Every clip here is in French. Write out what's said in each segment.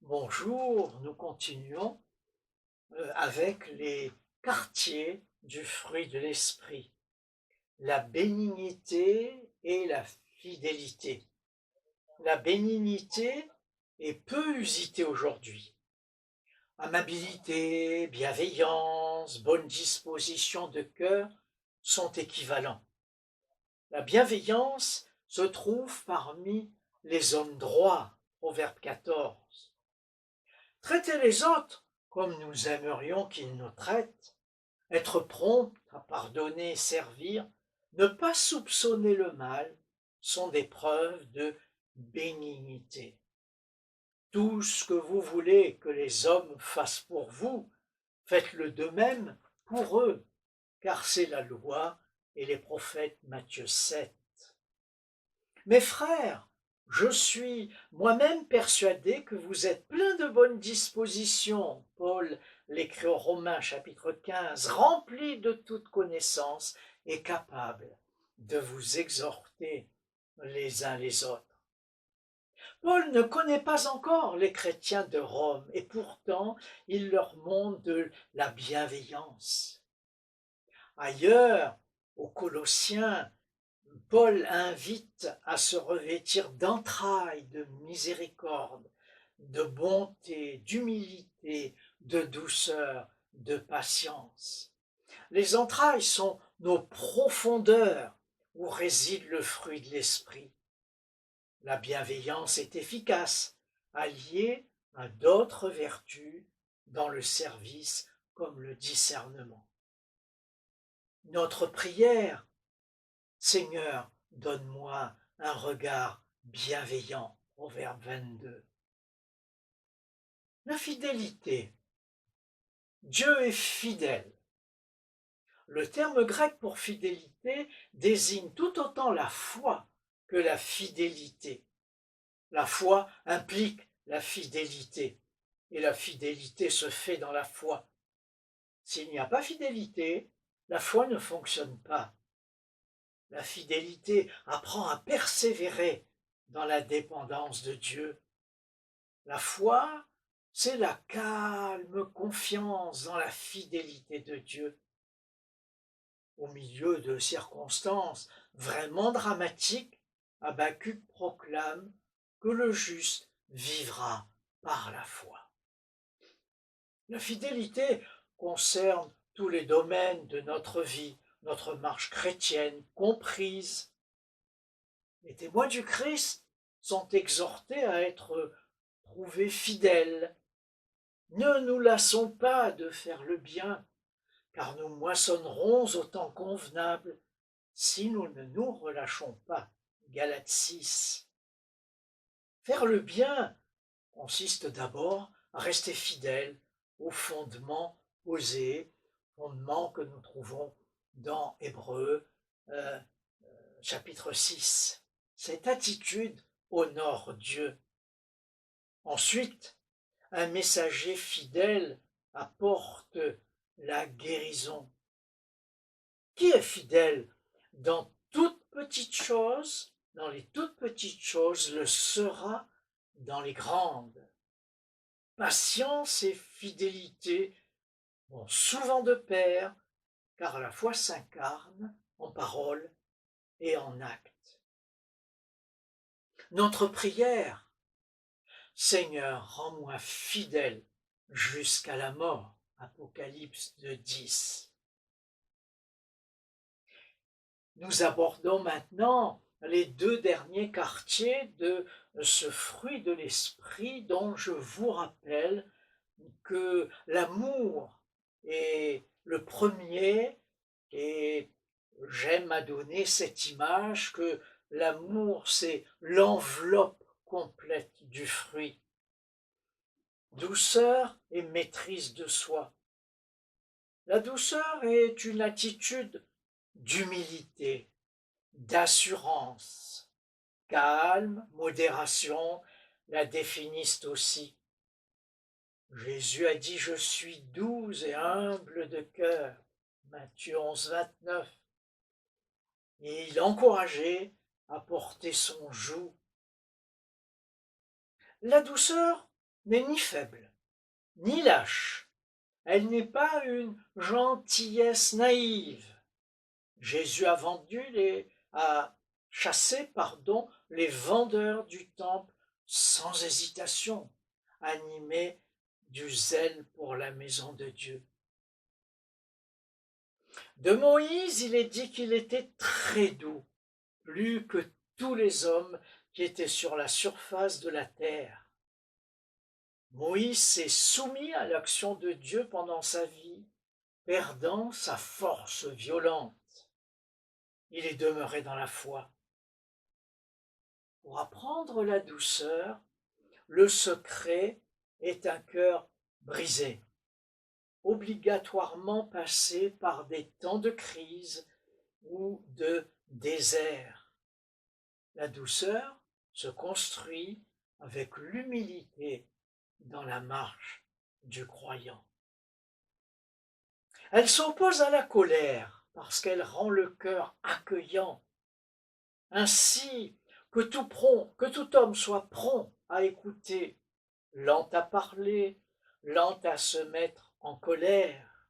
Bonjour, nous continuons avec les quartiers du fruit de l'esprit, la bénignité et la fidélité. La bénignité est peu usitée aujourd'hui. Amabilité, bienveillance, bonne disposition de cœur sont équivalents. La bienveillance se trouve parmi les hommes droits, Proverbe 14. Traiter les autres comme nous aimerions qu'ils nous traitent, être prompt à pardonner et servir, ne pas soupçonner le mal, sont des preuves de bénignité. Tout ce que vous voulez que les hommes fassent pour vous, faites-le de même pour eux, car c'est la loi et les prophètes. Matthieu 7. Mes frères, je suis moi-même persuadé que vous êtes pleins de bonnes dispositions. Paul l'écrit aux Romains chapitre 15, remplis de toute connaissance et capable de vous exhorter les uns les autres. Paul ne connaît pas encore les chrétiens de Rome et pourtant il leur montre de la bienveillance. Ailleurs, aux Colossiens, Paul invite à se revêtir d'entrailles de miséricorde, de bonté, d'humilité, de douceur, de patience. Les entrailles sont nos profondeurs où réside le fruit de l'esprit. La bienveillance est efficace, alliée à d'autres vertus dans le service comme le discernement. Notre prière: Seigneur, donne-moi un regard bienveillant. Proverbe 22. La fidélité. Dieu est fidèle. Le terme grec pour fidélité désigne tout autant la foi que la fidélité. La foi implique la fidélité et la fidélité se fait dans la foi. S'il n'y a pas fidélité, la foi ne fonctionne pas. La fidélité apprend à persévérer dans la dépendance de Dieu. La foi, c'est la calme confiance dans la fidélité de Dieu. Au milieu de circonstances vraiment dramatiques, Habacuc proclame que le juste vivra par la foi. La fidélité concerne tous les domaines de notre vie, notre marche chrétienne comprise. Les témoins du Christ sont exhortés à être trouvés fidèles. Ne nous lassons pas de faire le bien, car nous moissonnerons au temps convenable si nous ne nous relâchons pas. Galates 6. Faire le bien consiste d'abord à rester fidèle aux fondements posés, fondements que nous trouvons dans Hébreux chapitre 6. Cette attitude honore Dieu. Ensuite, un messager fidèle apporte la guérison. Qui est fidèle dans toutes petites choses, dans les toutes petites choses, le sera dans les grandes. Patience et fidélité vont souvent de pair, car la foi s'incarne en parole et en acte. Notre prière: Seigneur, rends-moi fidèle jusqu'à la mort. Apocalypse 2,10. Nous abordons maintenant les deux derniers quartiers de ce fruit de l'esprit dont je vous rappelle que l'amour est le premier, et j'aime à donner cette image que l'amour, c'est l'enveloppe complète du fruit. Douceur et maîtrise de soi. La douceur est une attitude d'humilité, d'assurance. Calme, modération la définissent aussi. Jésus a dit: je suis doux et humble de cœur. Matthieu 11, 29. Et il encourageait à porter son joug. La douceur n'est ni faible, ni lâche. Elle n'est pas une gentillesse naïve. Jésus a chassé, les vendeurs du temple sans hésitation, animés du zèle pour la maison de Dieu. De Moïse, il est dit qu'il était très doux, plus que tous les hommes qui étaient sur la surface de la terre. Moïse s'est soumis à l'action de Dieu pendant sa vie, perdant sa force violente. Il est demeuré dans la foi. Pour apprendre la douceur, le secret est un cœur brisé, obligatoirement passé par des temps de crise ou de désert. La douceur se construit avec l'humilité dans la marche du croyant. Elle s'oppose à la colère parce qu'elle rend le cœur accueillant. Ainsi que tout homme soit prompt à écouter, lent à parler, lent à se mettre en colère.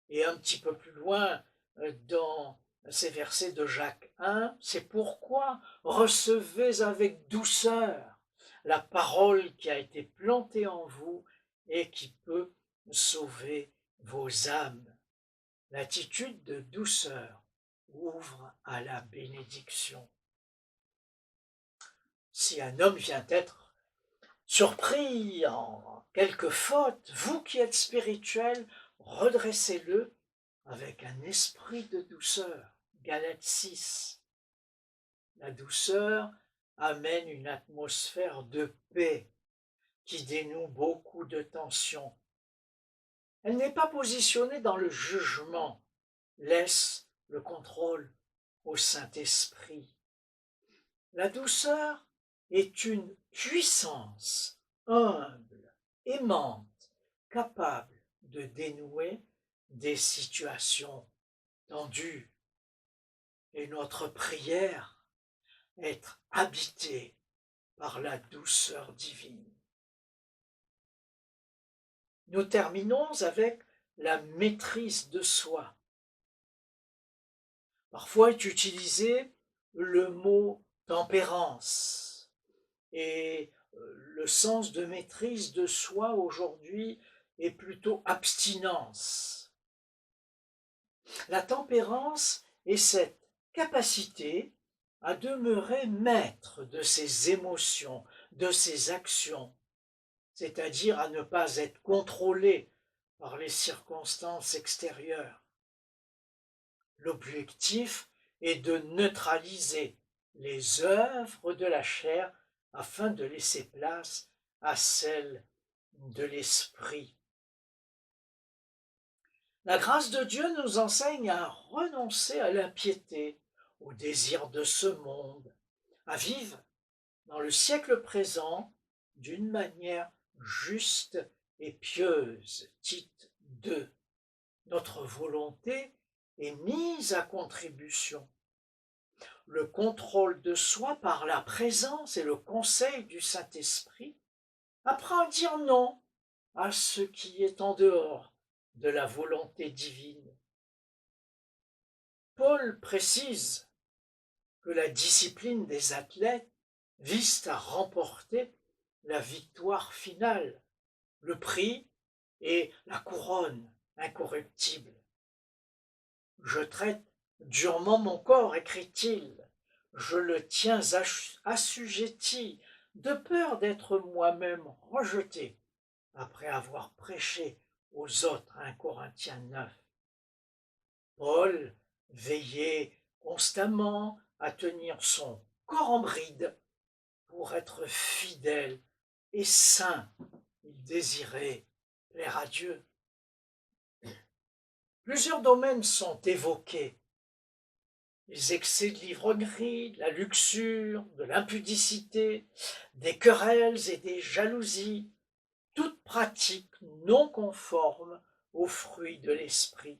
Et un petit peu plus loin, dans ces versets de Jacques 1, c'est pourquoi recevez avec douceur la parole qui a été plantée en vous et qui peut sauver vos âmes. L'attitude de douceur ouvre à la bénédiction. Si un homme vient être surpris en quelque faute, vous qui êtes spirituel, redressez-le avec un esprit de douceur. Galates 6. La douceur amène une atmosphère de paix qui dénoue beaucoup de tensions. Elle n'est pas positionnée dans le jugement, laisse le contrôle au Saint-Esprit. La douceur est une puissance humble, aimante, capable de dénouer des situations tendues. Et notre prière, être habitée par la douceur divine. Nous terminons avec la maîtrise de soi. Parfois est utilisé le mot tempérance et le sens de maîtrise de soi aujourd'hui est plutôt abstinence. La tempérance est cette capacité à demeurer maître de ses émotions, de ses actions, c'est-à-dire à ne pas être contrôlé par les circonstances extérieures. L'objectif est de neutraliser les œuvres de la chair afin de laisser place à celles de l'esprit. La grâce de Dieu nous enseigne à renoncer à l'impiété, au désir de ce monde, à vivre dans le siècle présent d'une manière juste et pieuse. Tite 2. Notre volonté est mise à contribution. Le contrôle de soi par la présence et le conseil du Saint-Esprit apprend à dire non à ce qui est en dehors de la volonté divine. Paul précise que la discipline des athlètes vise à remporter la victoire finale, le prix et la couronne incorruptible. Je traite durement mon corps, écrit-il, je le tiens assujetti, de peur d'être moi-même rejeté après avoir prêché aux autres. 1 Corinthiens 9. Paul veillait constamment à tenir son corps en bride pour être fidèle et saint. Il désirait plaire à Dieu. Plusieurs domaines sont évoqués. Les excès de l'ivrognerie, de la luxure, de l'impudicité, des querelles et des jalousies, toute pratique non conforme aux fruits de l'esprit.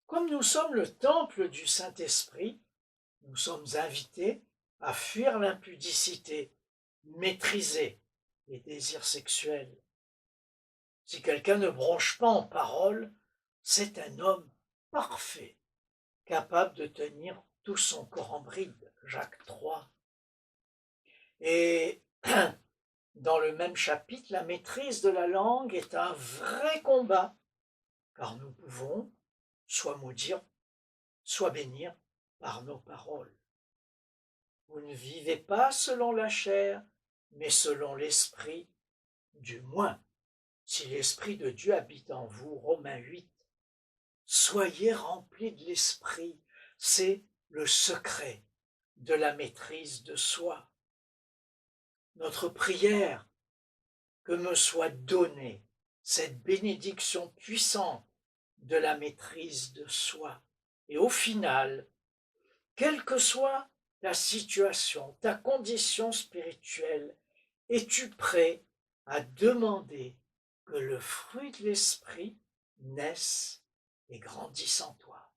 Comme nous sommes le temple du Saint-Esprit, nous sommes invités à fuir l'impudicité, maîtriser les désirs sexuels. Si quelqu'un ne bronche pas en parole, c'est un homme parfait, capable de tenir tout son corps en bride. Jacques 3. Et dans le même chapitre, la maîtrise de la langue est un vrai combat, car nous pouvons soit maudire, soit bénir par nos paroles. Vous ne vivez pas selon la chair, mais selon l'esprit, du moins, si l'esprit de Dieu habite en vous. Romains 8. Soyez remplis de l'esprit, c'est le secret de la maîtrise de soi. Notre prière, que me soit donnée cette bénédiction puissante de la maîtrise de soi. Et au final, quelle que soit ta situation, ta condition spirituelle, es-tu prêt à demander que le fruit de l'esprit naisse et grandisse en toi?